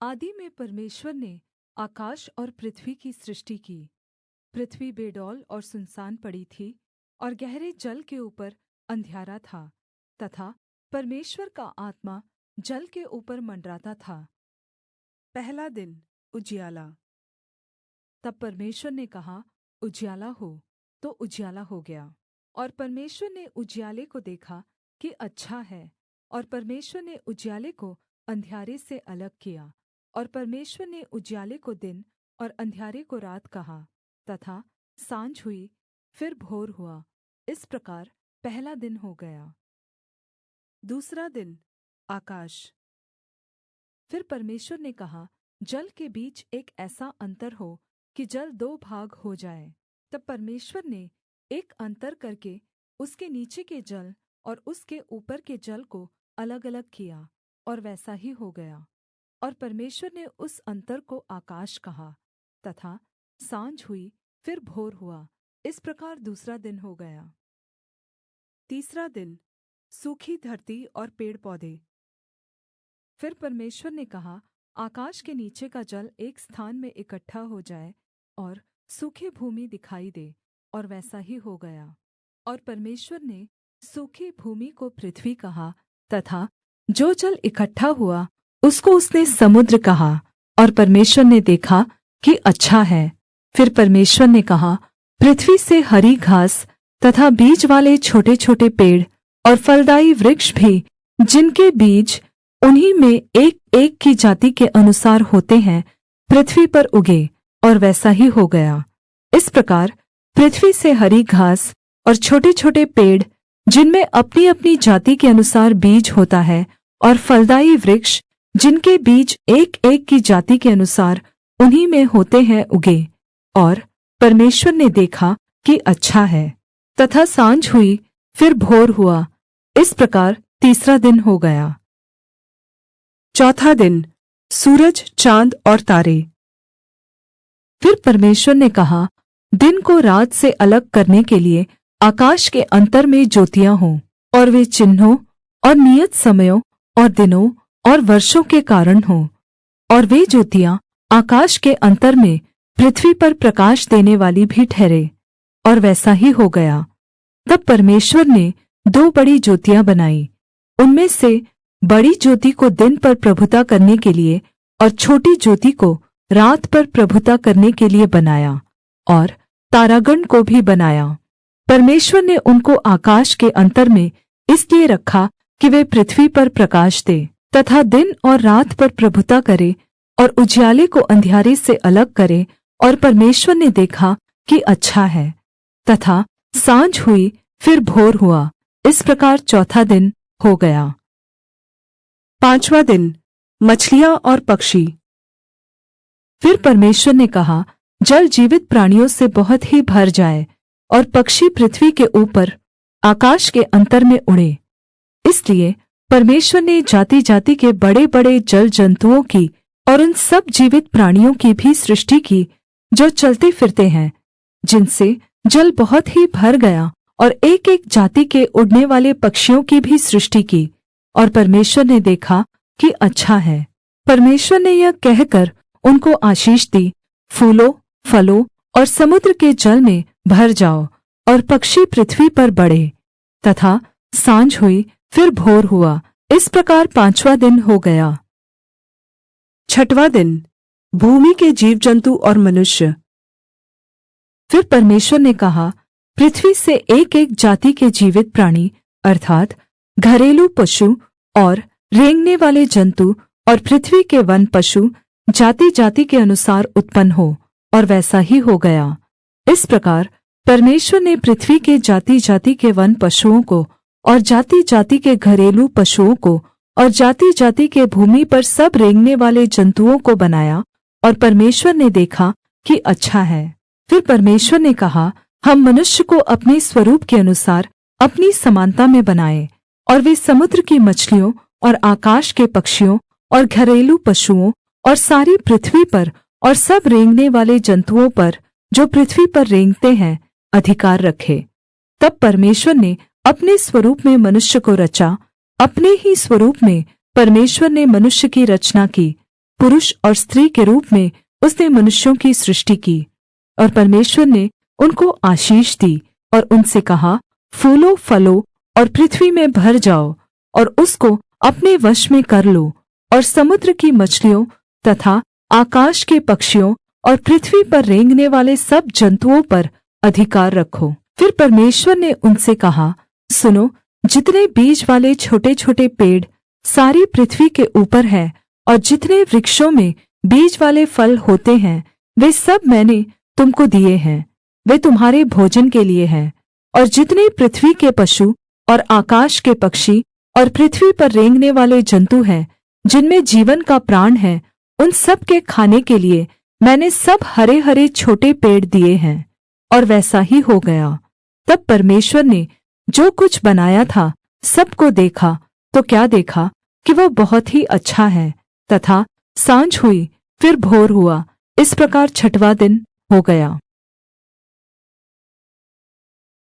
आदि में परमेश्वर ने आकाश और पृथ्वी की सृष्टि की। पृथ्वी बेडौल और सुनसान पड़ी थी, और गहरे जल के ऊपर अंधियारा था, तथा परमेश्वर का आत्मा जल के ऊपर मण्डराता था। पहला दिन उजियाला। तब परमेश्वर ने कहा, उजियाला हो, तो उजियाला हो गया। और परमेश्वर ने उजियाले को देखा कि अच्छा है, और परमेश्वर ने उजियाले को अंधियारे से अलग किया। और परमेश्वर ने उजियाले को दिन और अंधियारे को रात कहा, तथा साँझ हुई, फिर भोर हुआ। इस प्रकार पहला दिन हो गया। दूसरा दिन आकाश। फिर परमेश्वर ने कहा, जल के बीच एक ऐसा अन्तर हो कि जल दो भाग हो जाए। तब परमेश्वर ने एक अन्तर करके उसके नीचे के जल और उसके ऊपर के जल को अलगअलग किया, और वैसा ही हो गया। और परमेश्वर ने उस अन्तर को आकाश कहा, तथा साँझ हुई, फिर भोर हुआ। इस प्रकार दूसरा दिन हो गया। तीसरा दिन सूखी धरती और पेड़ पौधे। फिर परमेश्वर ने कहा, आकाश के नीचे का जल एक स्थान में इकट्ठा हो जाए और सूखी भूमि दिखाई दे, और वैसा ही हो गया। और परमेश्वर ने सूखी भूमि को पृथ्वी कहा, तथा जो जल इकट्ठा हुआ उसको उसने समुद्र कहा। और परमेश्वर ने देखा कि अच्छा है। फिर परमेश्वर ने कहा, पृथ्वी से हरी घास तथा बीज वाले छोटे-छोटे पेड़ और फलदाई वृक्ष भी, जिनके बीज उन्हीं में एक-एक की जाति के अनुसार होते हैं, पृथ्वी पर उगे। और वैसा ही हो गया। इस प्रकार पृथ्वी से हरी घास और छोटे-छोटे पेड़, जिनमें अपनी-अपनी जाति के अनुसार बीज होता है, और फलदाई वृक्ष, जिनके बीज एक-एक की जाति के अनुसार उन्हीं में होते हैं, उगे। और परमेश्वर ने देखा कि अच्छा है। तथा साँझ हुई, फिर भोर हुआ। इस प्रकार तीसरा दिन हो गया। चौथा दिन सूरज, चाँद और तारे। फिर परमेश्वर ने कहा, दिन को रात से अलग करने के लिए आकाश के अन्तर में ज्योतियाँ हों, और वे चिन्हों और नियत समयों और दिनों और वर्षों के कारण हों। और वे ज्योतियाँ आकाश के अन्तर में पृथ्वी पर प्रकाश देने वाली भी ठहरे। और वैसा ही हो गया। तब परमेश्वर ने दो बड़ी ज्योतियाँ बनाई। उनमें से बड़ी ज्योति को दिन पर प्रभुता करने के लिए, और छोटी ज्योति को रात पर प्रभुता करने के लिए बनाया। और तारागण को भी बनाया। परमेश्वर ने उनको आकाश के अन्तर में इसलिए रखा कि वे पृथ्वी पर प्रकाश दे, तथा दिन और रात पर प्रभुता करे, और उजियाले को अंधियारे से अलग करे। और परमेश्वर ने देखा कि अच्छा है। तथा साँझ हुई, फिर भोर हुआ। इस प्रकार चौथा दिन हो गया। पाँचवाँ दिन मछलियाँ और पक्षी। फिर परमेश्वर ने कहा, जल जीवित प्राणियों से बहुत ही भर जाए, और पक्षी पृथ्वी के ऊपर आकाश के अन्तर में उड़े। इसलिए परमेश्वर ने जाति-जाति के बड़े-बड़े जल जन्तुओं की और उन सब जीवित प्राणियों की भी सृष्टि की, जो चलते फिरते हैं, जिनसे जल बहुत ही भर गया, और एक-एक जाति के उड़ने वाले पक्षियों की भी सृष्टि की। और परमेश्वर ने देखा कि अच्छा है। परमेश्वर ने यह कहकर उनको आशीष दी, फूलो, फलो और समुद्र के जल में भर जाओ, और पक्षी पृथ्वी पर बढ़े। तथा साँझ हुई, फिर भोर हुआ। इस प्रकार पाँचवाँ दिन हो गया। छठवाँ दिन भूमि के जीव-जन्तु और मनुष्य। फिर परमेश्वर ने कहा, पृथ्वी से एक-एक जाति के जीवित प्राणी, अर्थात् घरेलू पशु और रेंगने वाले जन्तु, और पृथ्वी के वन पशु जाति-जाति के अनुसार उत्पन्न हो। और वैसा ही हो गया। इस प्रकार परमेश्वर ने पृथ्वी के जाति-जाति के वन पशुओं को, और जाति-जाति के घरेलू पशुओं को, और जाति-जाति के भूमि पर सब रेंगने वाले जन्तुओं को बनाया। और परमेश्वर ने देखा कि अच्छा है। फिर परमेश्वर ने कहा, हम मनुष्य को अपने स्वरूप के अनुसार अपनी समानता में बनाएं, और वे समुद्र की मछलियों और आकाश के पक्षियों और घरेलू पशुओं और सारी पृथ्वी पर और सब रेंगने वाले जन्तुओं पर, जो पृथ्वी पर रेंगते हैं, अधिकार रखे। तब परमेश्वर ने अपने स्वरूप में मनुष्य को रचा, अपने ही स्वरूप में परमेश्वर ने मनुष्य की रचना की, पुरुष और स्त्री के रूप में उसने मनुष्यों की सृष्टि की। और परमेश्वर ने उनको आशीष दी और उनसे कहा, फूलो फलो और पृथ्वी में भर जाओ और उसको अपने वश में कर लो, और समुद्र की मछलियों तथा आकाश के पक्षियों और पृथ्वी पर रेंगने वाले सब जंतुओं पर अधिकार रखो। फिर परमेश्वर ने उनसे कहा, सुनो, जितने बीज वाले छोटे छोटे पेड़ सारी पृथ्वी के ऊपर है, और जितने वृक्षों में बीज वाले फल होते हैं, वे सब मैंने तुमको दिए हैं, वे तुम्हारे भोजन के लिए हैं। और जितने पृथ्वी के पशु और आकाश के पक्षी और पृथ्वी पर रेंगने वाले जन्तु हैं, जिनमें जीवन का प्राण है, उन सब के खाने के लिए मैंने सब हरे हरे छोटे पेड़ दिए हैं। और वैसा ही हो गया। तब परमेश्वर ने जो कुछ बनाया था सबको देखा, तो क्या देखा कि वह बहुत ही अच्छा है। तथा सांझ हुई, फिर भोर हुआ, इस प्रकार छठवाँ दिन हो गया।